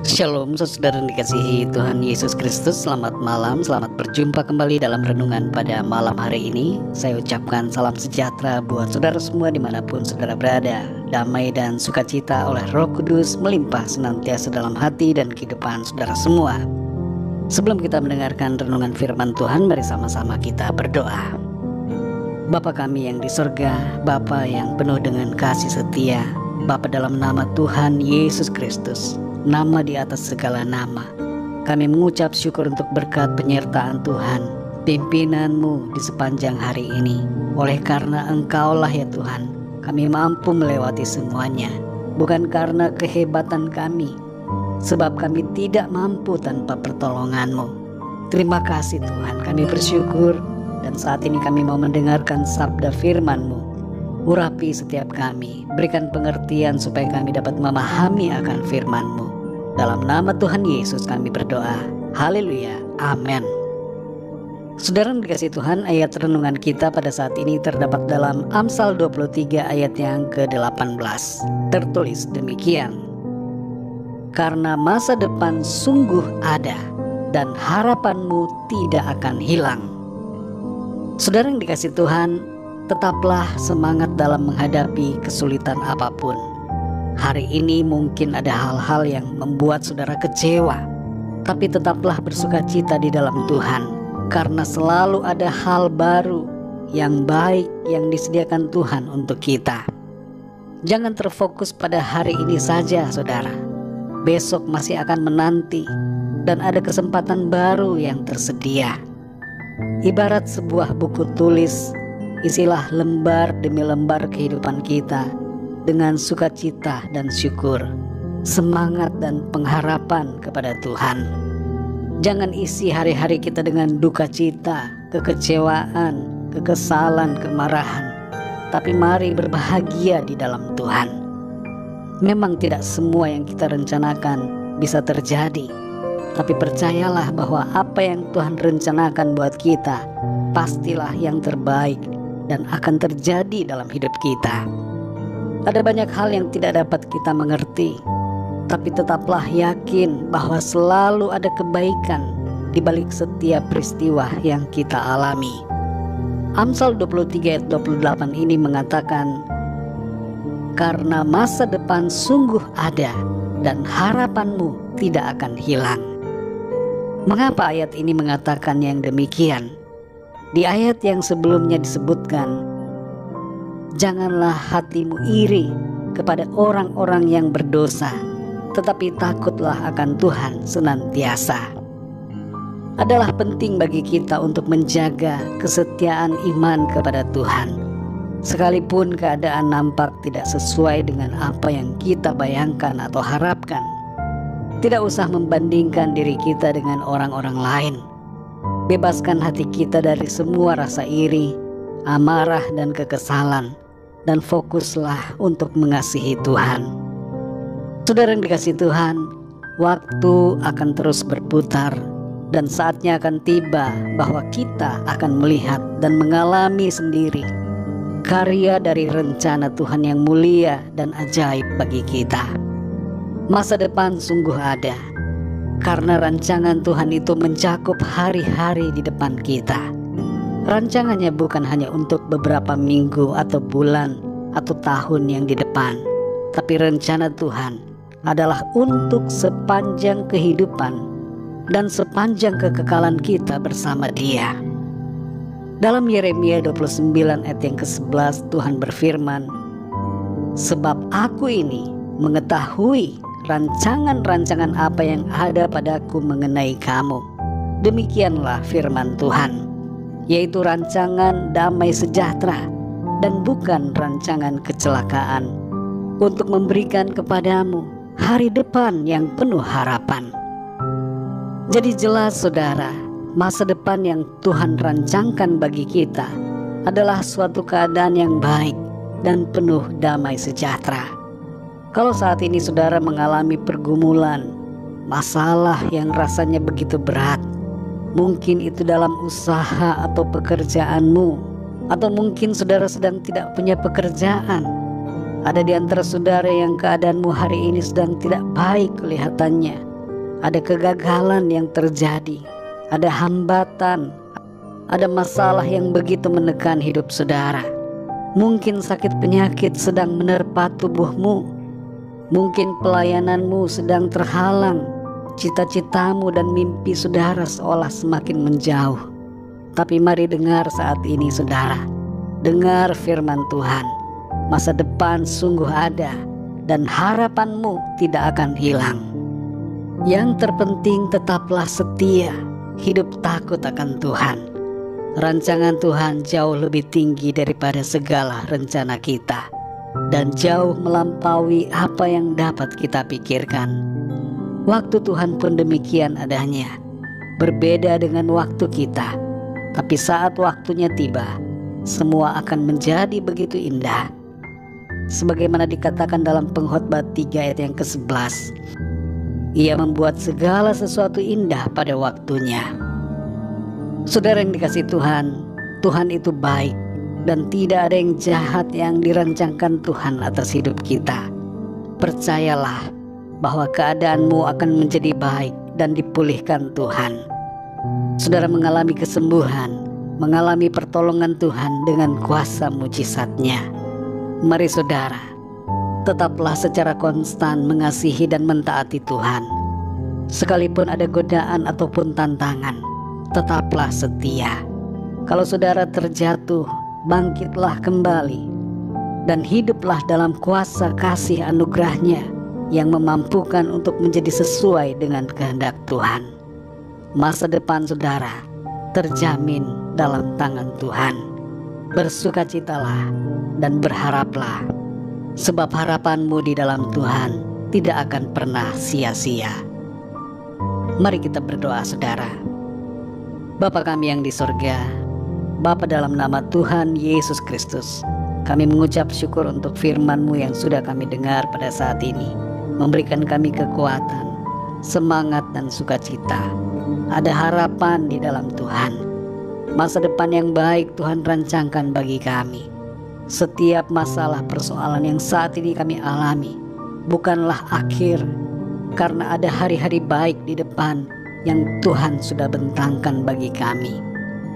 Shalom saudara yang dikasihi Tuhan Yesus Kristus. Selamat malam, selamat berjumpa kembali dalam renungan pada malam hari ini. Saya ucapkan salam sejahtera buat saudara semua dimanapun saudara berada. Damai dan sukacita oleh Roh Kudus melimpah senantiasa dalam hati dan kehidupan saudara semua. Sebelum kita mendengarkan renungan firman Tuhan, mari sama-sama kita berdoa. Bapa kami yang di sorga, Bapa yang penuh dengan kasih setia, Bapa dalam nama Tuhan Yesus Kristus, nama di atas segala nama, kami mengucap syukur untuk berkat penyertaan Tuhan, pimpinanmu di sepanjang hari ini. Oleh karena Engkaulah ya Tuhan, kami mampu melewati semuanya, bukan karena kehebatan kami, sebab kami tidak mampu tanpa pertolongan-Mu. Terima kasih Tuhan, kami bersyukur, dan saat ini kami mau mendengarkan sabda firman-Mu. Urapi setiap kami, berikan pengertian supaya kami dapat memahami akan firman-Mu. Dalam nama Tuhan Yesus kami berdoa. Haleluya. Amin. Saudara yang dikasihi Tuhan, ayat renungan kita pada saat ini terdapat dalam Amsal 23 ayat yang ke-18. Tertulis demikian: karena masa depan sungguh ada dan harapanmu tidak akan hilang. Saudara yang dikasihi Tuhan, tetaplah semangat dalam menghadapi kesulitan apapun. Hari ini mungkin ada hal-hal yang membuat saudara kecewa, tapi tetaplah bersukacita di dalam Tuhan, karena selalu ada hal baru yang baik yang disediakan Tuhan untuk kita. Jangan terfokus pada hari ini saja saudara. Besok masih akan menanti dan ada kesempatan baru yang tersedia. Ibarat sebuah buku tulis, isilah lembar demi lembar kehidupan kita dengan sukacita dan syukur, semangat dan pengharapan kepada Tuhan. Jangan isi hari-hari kita dengan duka cita, kekecewaan, kekesalan, kemarahan, tapi mari berbahagia di dalam Tuhan. Memang tidak semua yang kita rencanakan bisa terjadi, tapi percayalah bahwa apa yang Tuhan rencanakan buat kita pastilah yang terbaik dan akan terjadi dalam hidup kita. Ada banyak hal yang tidak dapat kita mengerti, tapi tetaplah yakin bahwa selalu ada kebaikan di balik setiap peristiwa yang kita alami. Amsal 23 ayat 28 ini mengatakan, karena masa depan sungguh ada dan harapanmu tidak akan hilang. Mengapa ayat ini mengatakan yang demikian? Di ayat yang sebelumnya disebutkan, janganlah hatimu iri kepada orang-orang yang berdosa, tetapi takutlah akan Tuhan senantiasa. Adalah penting bagi kita untuk menjaga kesetiaan iman kepada Tuhan, sekalipun keadaan nampak tidak sesuai dengan apa yang kita bayangkan atau harapkan. Tidak usah membandingkan diri kita dengan orang-orang lain. Bebaskan hati kita dari semua rasa iri, amarah dan kekesalan, dan fokuslah untuk mengasihi Tuhan. Saudara yang dikasihi Tuhan, waktu akan terus berputar dan saatnya akan tiba bahwa kita akan melihat dan mengalami sendiri karya dari rencana Tuhan yang mulia dan ajaib bagi kita. Masa depan sungguh ada, karena rancangan Tuhan itu mencakup hari-hari di depan kita. Rancangannya bukan hanya untuk beberapa minggu atau bulan atau tahun yang di depan, tapi rencana Tuhan adalah untuk sepanjang kehidupan dan sepanjang kekekalan kita bersama Dia. Dalam Yeremia 29 ayat yang ke-11 Tuhan berfirman, sebab aku ini mengetahui rancangan-rancangan apa yang ada padaku mengenai kamu. Demikianlah firman Tuhan, yaitu rancangan damai sejahtera dan bukan rancangan kecelakaan, untuk memberikan kepadamu hari depan yang penuh harapan. Jadi jelas saudara, masa depan yang Tuhan rancangkan bagi kita adalah suatu keadaan yang baik dan penuh damai sejahtera. Kalau saat ini saudara mengalami pergumulan, masalah yang rasanya begitu berat, mungkin itu dalam usaha atau pekerjaanmu, atau mungkin saudara sedang tidak punya pekerjaan, Ada di antara saudara yang keadaanmu hari ini sedang tidak baik kelihatannya. ada kegagalan yang terjadi, ada hambatan, ada masalah yang begitu menekan hidup saudara. Mungkin sakit penyakit sedang menerpa tubuhmu, mungkin pelayananmu sedang terhalang, cita-citamu dan mimpi saudara seolah semakin menjauh. Tapi mari dengar saat ini saudara, dengar firman Tuhan. Masa depan sungguh ada dan harapanmu tidak akan hilang. Yang terpenting tetaplah setia, hidup takut akan Tuhan. Rancangan Tuhan jauh lebih tinggi daripada segala rencana kita dan jauh melampaui apa yang dapat kita pikirkan. Waktu Tuhan pun demikian adanya, berbeda dengan waktu kita. Tapi saat waktunya tiba, semua akan menjadi begitu indah. Sebagaimana dikatakan dalam Pengkhotbah 3 ayat yang ke-11, Ia membuat segala sesuatu indah pada waktunya. Saudara yang dikasihi Tuhan, Tuhan itu baik dan tidak ada yang jahat yang dirancangkan Tuhan atas hidup kita. Percayalah bahwa keadaanmu akan menjadi baik dan dipulihkan Tuhan. Saudara mengalami kesembuhan, mengalami pertolongan Tuhan dengan kuasa mujizat-Nya. Mari saudara, tetaplah secara konstan mengasihi dan mentaati Tuhan. Sekalipun ada godaan ataupun tantangan, tetaplah setia. Kalau saudara terjatuh, bangkitlah kembali dan hiduplah dalam kuasa kasih anugerah-Nya yang memampukan untuk menjadi sesuai dengan kehendak Tuhan. Masa depan saudara terjamin dalam tangan Tuhan. Bersukacitalah dan berharaplah, sebab harapanmu di dalam Tuhan tidak akan pernah sia-sia. Mari kita berdoa saudara. Bapa kami yang di sorga, Bapa dalam nama Tuhan Yesus Kristus, kami mengucap syukur untuk firman-Mu yang sudah kami dengar pada saat ini, memberikan kami kekuatan, semangat dan sukacita. Ada harapan di dalam Tuhan. Masa depan yang baik Tuhan rancangkan bagi kami. Setiap masalah persoalan yang saat ini kami alami bukanlah akhir, karena ada hari-hari baik di depan yang Tuhan sudah bentangkan bagi kami.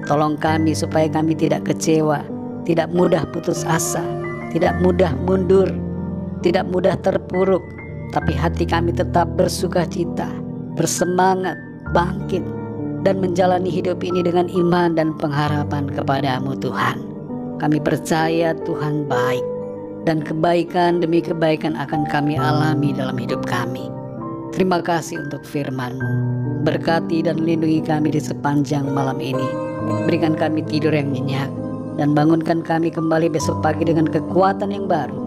Tolong kami supaya kami tidak kecewa, tidak mudah putus asa, tidak mudah mundur, tidak mudah terpuruk, tapi hati kami tetap bersukacita, bersemangat, bangkit, dan menjalani hidup ini dengan iman dan pengharapan kepada-Mu Tuhan. Kami percaya Tuhan baik, dan kebaikan demi kebaikan akan kami alami dalam hidup kami. Terima kasih untuk firman-Mu. Berkati dan lindungi kami di sepanjang malam ini. Berikan kami tidur yang nyenyak, dan bangunkan kami kembali besok pagi dengan kekuatan yang baru.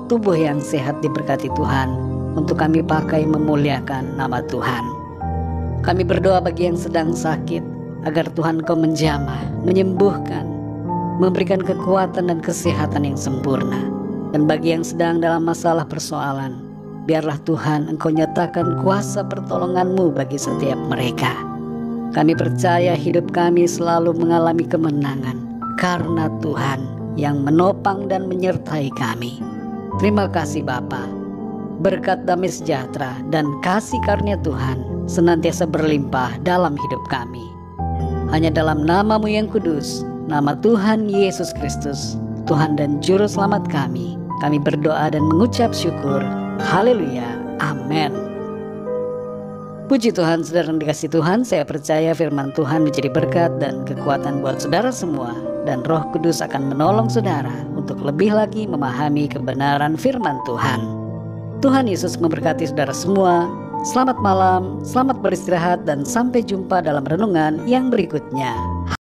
Tubuh yang sehat diberkati Tuhan, untuk kami pakai memuliakan nama Tuhan. Kami berdoa bagi yang sedang sakit, agar Tuhan Kau menjamah, menyembuhkan, memberikan kekuatan dan kesehatan yang sempurna. Dan bagi yang sedang dalam masalah persoalan, biarlah Tuhan Engkau nyatakan kuasa pertolongan-Mu bagi setiap mereka. Kami percaya hidup kami selalu mengalami kemenangan, karena Tuhan yang menopang dan menyertai kami. Terima kasih Bapa. Berkat damai sejahtera dan kasih karunia Tuhan senantiasa berlimpah dalam hidup kami. Hanya dalam nama-Mu yang kudus, nama Tuhan Yesus Kristus, Tuhan dan Juru Selamat kami berdoa dan mengucap syukur. Haleluya, amin. Puji Tuhan, saudara yang dikasihi Tuhan, saya percaya firman Tuhan menjadi berkat dan kekuatan buat saudara semua, dan Roh Kudus akan menolong saudara untuk lebih lagi memahami kebenaran firman Tuhan. Tuhan Yesus memberkati saudara semua. Selamat malam, selamat beristirahat, dan sampai jumpa dalam renungan yang berikutnya.